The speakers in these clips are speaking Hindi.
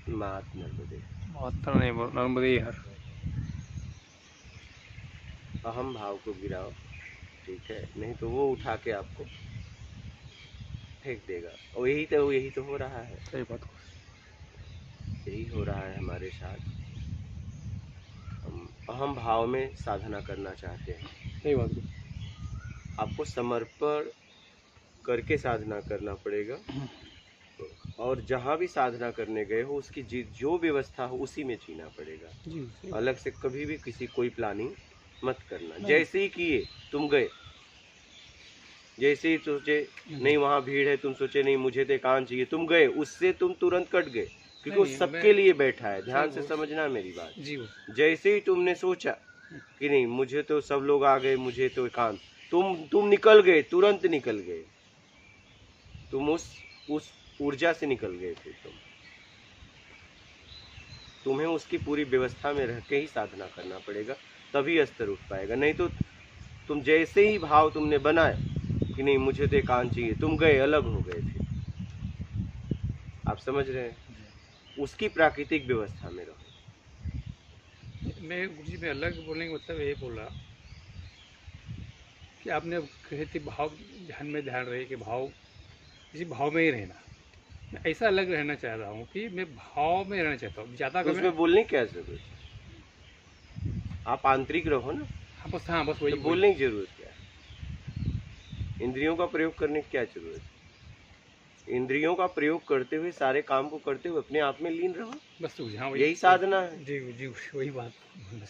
मात नर्मदे। माता नहीं बोल नर्मदे हर। अहम भाव को गिराओ, ठीक है, नहीं तो वो उठा के आपको फेंक देगा। और यही तो हो रहा है, सही बात। यही हो रहा है हमारे साथ। हम अहम भाव में साधना करना चाहते हैं। सही बात। आपको समर्पण करके साधना करना पड़ेगा, और जहाँ भी साधना करने गए हो उसकी जो व्यवस्था हो उसी में जीना पड़ेगा। जी सही अलग से कभी भी किसी कोई प्लानिंग मत करना। नहीं जैसे ही किए तुम गए, जैसे ही सोचे नहीं वहाँ भीड़ है, तुम सोचे नहीं मुझे तो एकांत चाहिए, तुम गए, उससे तुम तुरंत कट गए, क्योंकि नहीं वो नहीं मैं सबके लिए बैठा है। ध्यान सब से समझना मेरी बात। जी वो जैसे ही तुमने सोचा कि नहीं मुझे तो सब लोग आ गए, मुझे तो एकांत, तुम निकल गए, तुरंत निकल गए। तुम उस ऊर्जा से निकल गए थे। तुम्हें उसकी पूरी व्यवस्था में रह के ही साधना करना पड़ेगा, तभी स्तर उठ पाएगा। नहीं तो तुम जैसे ही भाव तुमने बनाए कि नहीं मुझे तो एकांत चाहिए, तुम गए, अलग हो गए थे। आप समझ रहे हैं? उसकी प्राकृतिक व्यवस्था में रहो। मैं गुरुजी में अलग बोलने का मतलब ये बोला कि आपने कहे थे भाव ध्यान में ध्यान रहे कि भाव किसी भाव में ही रहना। मैं ऐसा अलग रहना चाह रहा हूँ कि मैं भाव में रहना चाहता हूँ ज़्यादा तो कभी। उसमें बोलने की क्या जरूरत है? आप आंतरिक रहो ना, हाँ बस वही तो वही। बोलने की जरूरत क्या है? इंद्रियों का प्रयोग करने की क्या जरूरत है? इंद्रियों का प्रयोग करते हुए, सारे काम को करते हुए अपने आप में लीन रहो। बस सूझ हाँ यही साधना है। जी जी वही बात।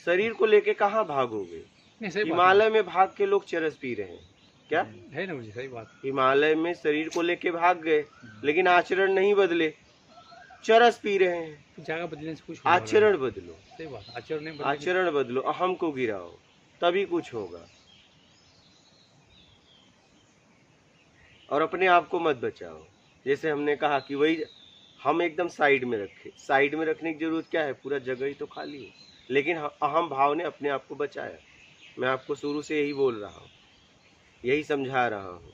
शरीर को लेके कहाँ भागोगे? नहीं सही बात है। हिमालय में भाग के लोग चरस पी रहे हैं क्या? है ना मुझे सही बात। हिमालय में शरीर को लेके भाग गए, लेकिन आचरण नहीं बदले, चरस पी रहे हैं। जगह बदलने से कुछ होने वाला नहीं। आचरण बदलो, सही बात आचरण नहीं बदलेगी। आचरण बदलो, अहम को गिराओ, तभी कुछ होगा। और अपने आप को मत बचाओ। जैसे हमने कहा कि वही हम एकदम साइड में रखे। साइड में रखने की जरूरत क्या है? पूरा जगह ही तो खाली है, लेकिन अहम भाव ने अपने आप को बचाया। मैं आपको शुरू से यही बोल रहा हूँ, यही समझा रहा हूँ।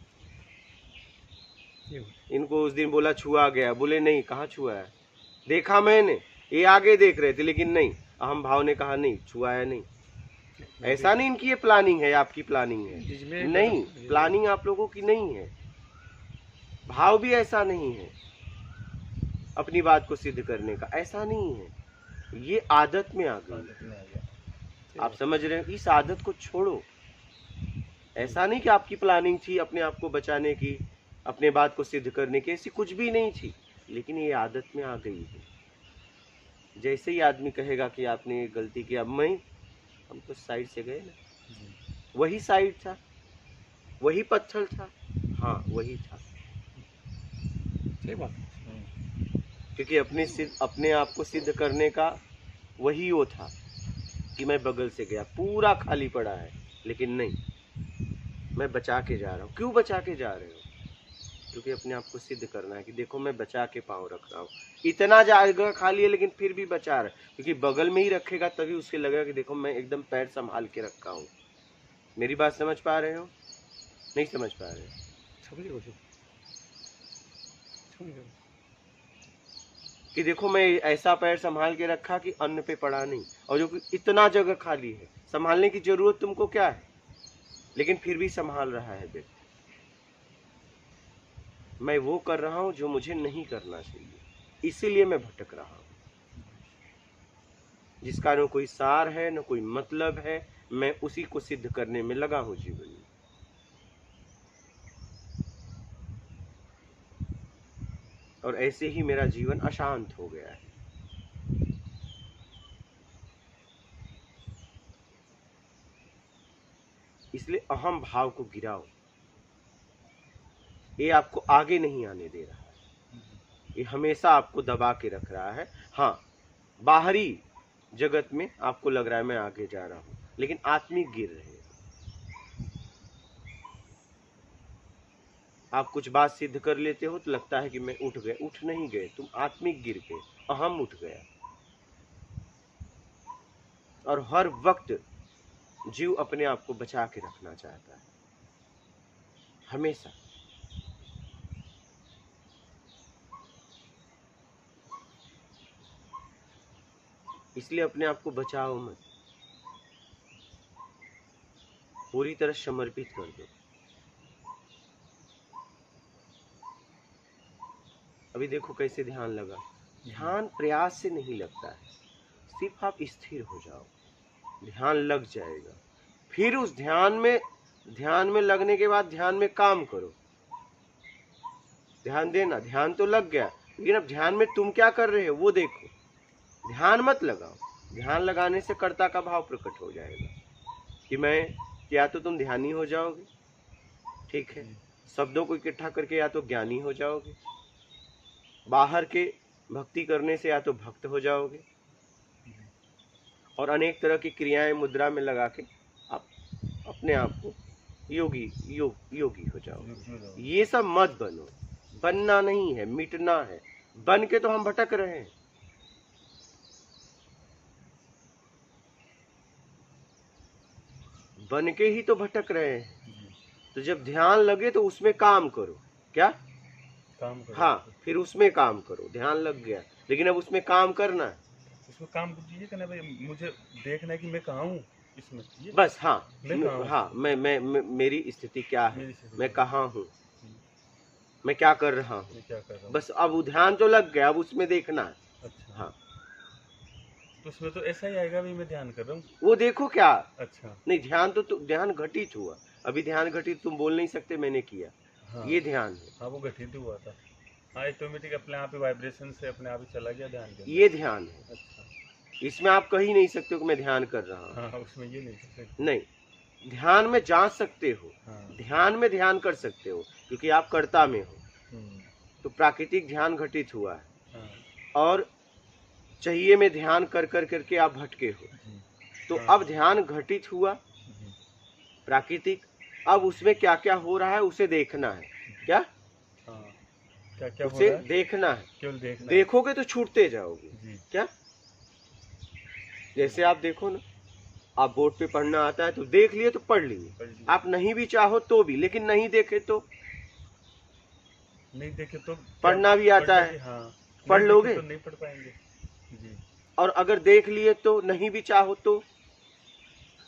इनको उस दिन बोला छुआ गया, बोले नहीं, कहाँ छुआ है, देखा मैंने। ये आगे देख रहे थे, लेकिन नहीं, अहम भाव ने कहा नहीं, छुआया नहीं। ऐसा नहीं इनकी ये प्लानिंग है, आपकी प्लानिंग है, जिसमें नहीं, प्लानिंग आप लोगों की नहीं है। भाव भी ऐसा नहीं है अपनी बात को सिद्ध करने का, ऐसा नहीं है। ये आदत में आ गई। आप समझ रहे हैं? इस आदत को छोड़ो। ऐसा नहीं कि आपकी प्लानिंग थी अपने आप को बचाने की, अपने बात को सिद्ध करने की, ऐसी कुछ भी नहीं थी, लेकिन ये आदत में आ गई है। जैसे ही आदमी कहेगा कि आपने गलती किया, हम तो साइड से गए ना, वही साइड था, वही पत्थर था, हाँ वही था। सही बात। क्योंकि अपने आप को सिद्ध करने का वही वो था कि मैं बगल से गया, पूरा खाली पड़ा है, लेकिन नहीं, मैं बचा के जा रहा हूँ। क्यों बचा के जा रहे हो? क्योंकि अपने आप को सिद्ध करना है कि देखो मैं बचा के पाँव रख रहा हूँ। इतना जगह खाली है लेकिन फिर भी बचा रहा है, क्योंकि बगल में ही रखेगा तभी उसके लगेगा कि देखो मैं एकदम पैर संभाल के रखा हूँ। मेरी बात समझ पा रहे हो? नहीं समझ पा रहे हो? समझ गए। कि देखो मैं ऐसा पैर संभाल के रखा कि अन्न पे पड़ा नहीं, और जो कि इतना जगह खाली है, संभालने की जरूरत तुमको क्या है, लेकिन फिर भी संभाल रहा है व्यक्ति। मैं वो कर रहा हूं जो मुझे नहीं करना चाहिए, इसीलिए मैं भटक रहा हूं, जिसका न कोई सार है न कोई मतलब है। मैं उसी को सिद्ध करने में लगा हूं जीवन में। और ऐसे ही मेरा जीवन अशांत हो गया है। इसलिए अहम भाव को गिराओ। ये आपको आगे नहीं आने दे रहा है, ये हमेशा आपको दबा के रख रहा है। हाँ, बाहरी जगत में आपको लग रहा है मैं आगे जा रहा हूं, लेकिन आत्मिक गिर रहे हैं। आप कुछ बात सिद्ध कर लेते हो तो लगता है कि मैं उठ गए, उठ नहीं गए, तुम आत्मिक गिर गए, अहम उठ गया। और हर वक्त जीव अपने आप को बचा के रखना चाहता है, हमेशा। इसलिए अपने आप को बचाओ मत, पूरी तरह समर्पित कर दो। अभी देखो कैसे ध्यान लगा। ध्यान प्रयास से नहीं लगता है, सिर्फ आप स्थिर हो जाओ, ध्यान लग जाएगा। फिर उस ध्यान में लगने के बाद ध्यान में काम करो, ध्यान देना। ध्यान तो लग गया, लेकिन अब ध्यान में तुम क्या कर रहे हो वो देखो। ध्यान मत लगाओ, ध्यान लगाने से कर्ता का भाव प्रकट हो जाएगा कि मैं, या तो तुम ध्यानी हो जाओगे, ठीक है, शब्दों को इकट्ठा करके या तो ज्ञानी हो जाओगे, बाहर के भक्ति करने से या तो भक्त हो जाओगे, और अनेक तरह की क्रियाएं मुद्रा में लगा के आप अपने आप को योगी हो जाओगे। ये सब मत बनो, बनना नहीं है, मिटना है। बन के तो हम भटक रहे हैं। बन के ही तो भटक रहे हैं। तो जब ध्यान लगे तो उसमें काम करो। क्या काम करो। हाँ, फिर उसमें काम करो। ध्यान लग गया, लेकिन अब उसमें काम करना है। उसमें काम कीजिए कि ना भाई, मुझे देखना है कि मैं कहाँ हूँ इसमें, ये बस हाँ, मैं कहाँ हूँ? हाँ, मैं मेरी स्थिति क्या है, मेरी स्थिति मैं क्या कहाँ हूँ, मैं क्या कर रहा है, हूँ। मैं क्या कर रहा हूँ। बस अब वो ध्यान तो लग गया, अब उसमें देखना है। अच्छा हाँ, तो उसमें तो ऐसा ही आएगा भाई मैं ध्यान कर रहा हूँ। वो देखो क्या। अच्छा नहीं, ध्यान तो ध्यान घटित हुआ। अभी ध्यान घटित तुम बोल नहीं सकते मैंने किया, हाँ ये ध्यान है, हाँ, वो घटित हुआ था। हाँ, ऑटोमेटिक अपने आप ही वाइब्रेशन से अपने आप ही चला गया ध्यान के अंदर। ये ध्यान है। अच्छा इसमें आप कह ही नहीं सकते हो कि मैं ध्यान कर रहा हूँ। हाँ, उसमें ये नहीं कर सकते। नहीं, ध्यान में जांच सकते हो, हाँ ध्यान में ध्यान कर सकते हो, क्योंकि आप कर्ता में हो। हम्म, तो प्राकृतिक ध्यान घटित हुआ है, हाँ और चाहिए में ध्यान कर कर करके आप भटके हो। जी, तो हाँ, अब ध्यान घटित हुआ जी, प्राकृतिक, अब उसमें क्या क्या हो रहा है उसे देखना है। क्या हाँ, क्या क्या हो उसे रहा है, देखना है। केवल देखना है। देखोगे तो छूटते जाओगे। जी क्या, जैसे आप देखो ना, आप बोर्ड पे पढ़ना आता है तो देख लिए तो पढ़ लिए, पढ़ लिया। आप नहीं भी चाहो तो भी, लेकिन नहीं देखे तो नहीं देखे तो पढ़ना भी आता पढ़ना है। भी, हाँ पढ़ नहीं लोगे? देखे तो नहीं पढ़ पाएंगे जी। और अगर देख लिए तो नहीं भी चाहो तो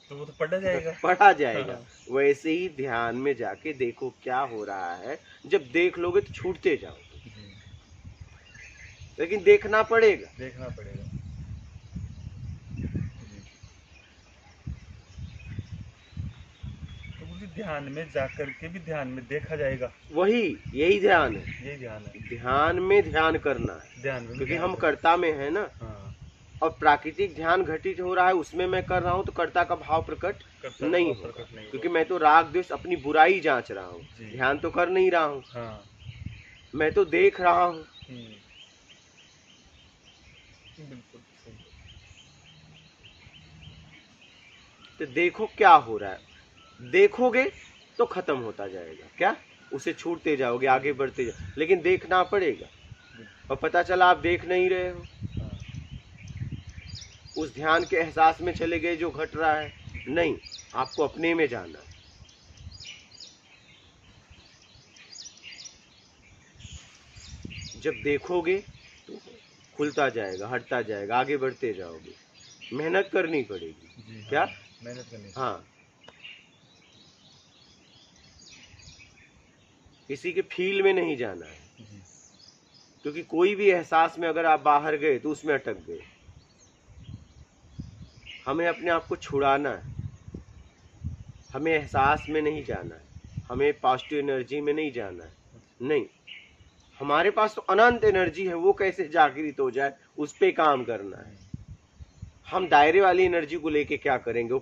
तो वो तो पढ़ा जाएगा। पढ़ा जाएगा। हाँ। वैसे ही ध्यान में जाके देखो क्या हो रहा है, जब देख लोगे तो छूटते जाओगे, जी, लेकिन देखना पड़ेगा। देखना पड़ेगा जी। तो मुझे ध्यान में जाकर के भी ध्यान में देखा जाएगा, वही, यही ध्यान है। यही ध्यान है। ध्यान में ध्यान करना है, ध्यान में भी क्योंकि ध्यान हम करना। कर्ता में है ना, हाँ, और प्राकृतिक ध्यान घटित हो रहा है उसमें मैं कर रहा हूँ, तो कर्ता का भाव प्रकट कर्ता नहीं का होगा, प्रकट नहीं क्योंकि होगा। मैं तो राग द्वेष अपनी बुराई जांच रहा हूँ, जी। ध्यान तो कर नहीं रहा हूँ, हाँ मैं तो देख रहा हूँ। बिल्कुल सही। तो देखो क्या हो रहा है, देखोगे तो खत्म होता जाएगा। क्या, उसे छूटते जाओगे, आगे बढ़ते जाओ, लेकिन देखना पड़ेगा। और पता चला आप देख नहीं रहे हो, हाँ उस ध्यान के एहसास में चले गए जो घट रहा है। नहीं, आपको अपने में जाना है। जब देखोगे तो खुलता जाएगा, हटता जाएगा, आगे बढ़ते जाओगे। मेहनत करनी पड़ेगी। जी, क्या? हाँ, मेहनत करनी। हाँ, किसी के फील में नहीं जाना है, जी, क्योंकि कोई भी एहसास में अगर आप बाहर गए तो उसमें अटक गए। हमें अपने आप को छुड़ाना है, हमें एहसास में नहीं जाना है, हमें पॉजिटिव एनर्जी में नहीं जाना है। नहीं, हमारे पास तो अनंत एनर्जी है, वो कैसे जागृत हो जाए उस पे काम करना है। हम दायरे वाली एनर्जी को लेके क्या करेंगे? वो